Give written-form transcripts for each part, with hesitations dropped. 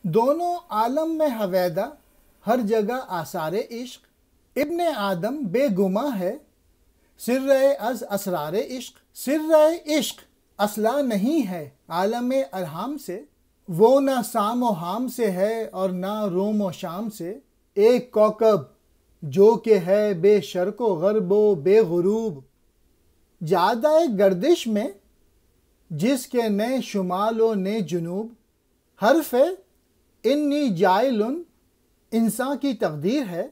دونوں عالم میں حویدہ، ہر جگہ آثار عشق، ابن آدم بے گماں ہے، سر از اسرار عشق، سر عشق اصلا نہیں ہے عالم ارحام سے، وہ نہ سام و حام سے ہے اور نہ روم و شام سے، ایک کوکب جو کہ ہے بے شرق و غرب و بے غروب، جادہ گردش میں جس کے نئے شمال و نئے جنوب، حرف انی جائل انسان کی تقدیر ہے،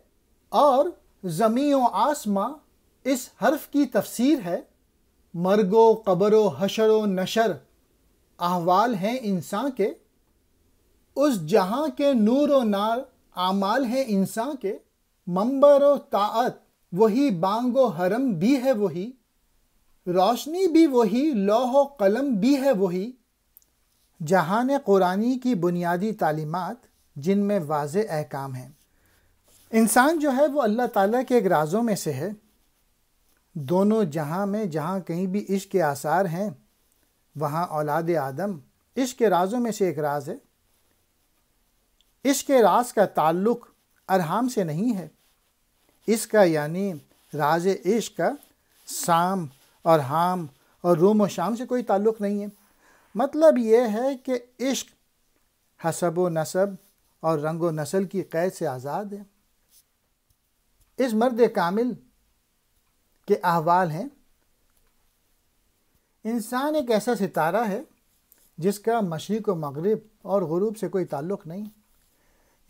اور زمین و آسماں اس حرف کی تفسیر ہے، مرگ و قبر و حشر و نشر احوال ہیں انسان کے، اس جہاں کے نور و نار اعمال ہیں انسان کے، منبر و طاعت وہی، بانگ و حرم بھی ہے وہی، روشنی بھی وہی، لوح و قلم بھی ہے وہی، جہان قرآنی کی بنیادی تعلیمات جن میں واضح احکام ہیں۔ انسان جو ہے وہ اللہ تعالیٰ کے ایک رازوں میں سے ہے۔ دونوں جہاں میں جہاں کہیں بھی عشق کے آثار ہیں، وہاں اولاد آدم عشق کے رازوں میں سے ایک راز ہے۔ عشق کے راز کا تعلق ارحام سے نہیں ہے، اس کا یعنی راز عشق کا سام اور حام اور روم و شام سے کوئی تعلق نہیں ہے۔ مطلب یہ ہے کہ عشق حسب و نسب اور رنگ و نسل کی قید سے آزاد ہے۔ اس مرد کامل کے احوال ہیں۔ انسان ایک ایسا ستارہ ہے جس کا مشرق و مغرب اور غروب سے کوئی تعلق نہیں،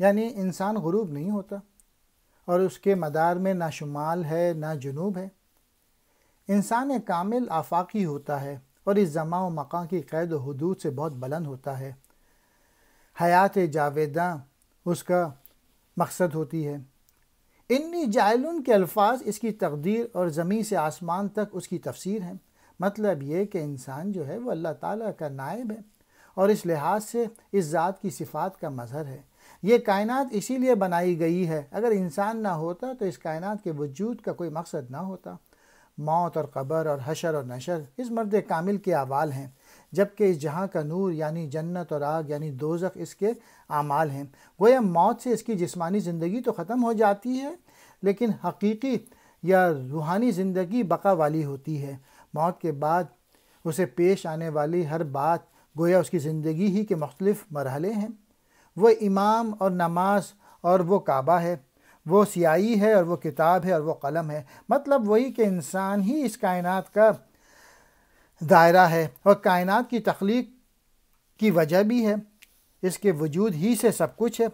یعنی انسان غروب نہیں ہوتا اور اس کے مدار میں نہ شمال ہے نہ جنوب ہے۔ انسان کامل آفاقی ہوتا ہے اور اس زمان و مکان کی قید و حدود سے بہت بلند ہوتا ہے۔ حیات جاویداں اس کا مقصد ہوتی ہے۔ انی جائلن کے الفاظ اس کی تقدیر اور زمین سے آسمان تک اس کی تفسیر ہیں۔ مطلب یہ کہ انسان جو ہے وہ اللہ تعالیٰ کا نائب ہے اور اس لحاظ سے اس ذات کی صفات کا مظہر ہے۔ یہ کائنات اسی لیے بنائی گئی ہے، اگر انسان نہ ہوتا تو اس کائنات کے وجود کا کوئی مقصد نہ ہوتا۔ موت اور قبر اور حشر اور نشر اس مرد کامل کے اعمال ہیں، جبکہ اس جہاں کا نور یعنی جنت اور آگ یعنی دوزخ اس کے اعمال ہیں۔ گویا موت سے اس کی جسمانی زندگی تو ختم ہو جاتی ہے، لیکن حقیقی یا روحانی زندگی بقا والی ہوتی ہے۔ موت کے بعد اسے پیش آنے والی ہر بات گویا اس کی زندگی ہی کے مختلف مرحلے ہیں۔ وہ امام اور نماز اور وہ کعبہ ہے، وہ سیاہی ہے اور وہ کتاب ہے اور وہ قلم ہے۔ مطلب وہی کہ انسان ہی اس کائنات کا دائرہ ہے اور کائنات کی تخلیق کی وجہ بھی ہے، اس کے وجود ہی سے سب کچھ ہے،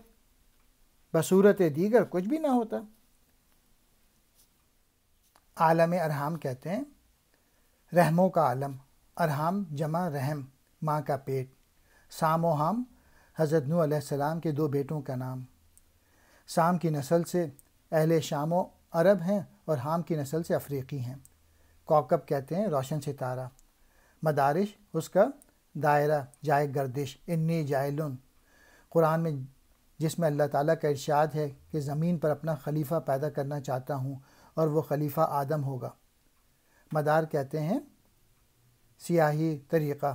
بصورت دیگر کچھ بھی نہ ہوتا۔ عالم ارحام کہتے ہیں رحموں کا عالم، ارحام جمع رحم، ماں کا پیٹ۔ سام و حام حضرت نوح علیہ السلام کے دو بیٹوں کا نام۔ سام کی نسل سے اہل شام و عرب ہیں اور حام کی نسل سے افریقی ہیں۔ کوکب کہتے ہیں روشن ستارہ۔ مدارش اس کا دائرہ، جائے گردش۔ انی جائلن قرآن میں جس میں اللہ تعالیٰ کا ارشاد ہے کہ زمین پر اپنا خلیفہ پیدا کرنا چاہتا ہوں اور وہ خلیفہ آدم ہوگا۔ مدار کہتے ہیں سیاہی، طریقہ۔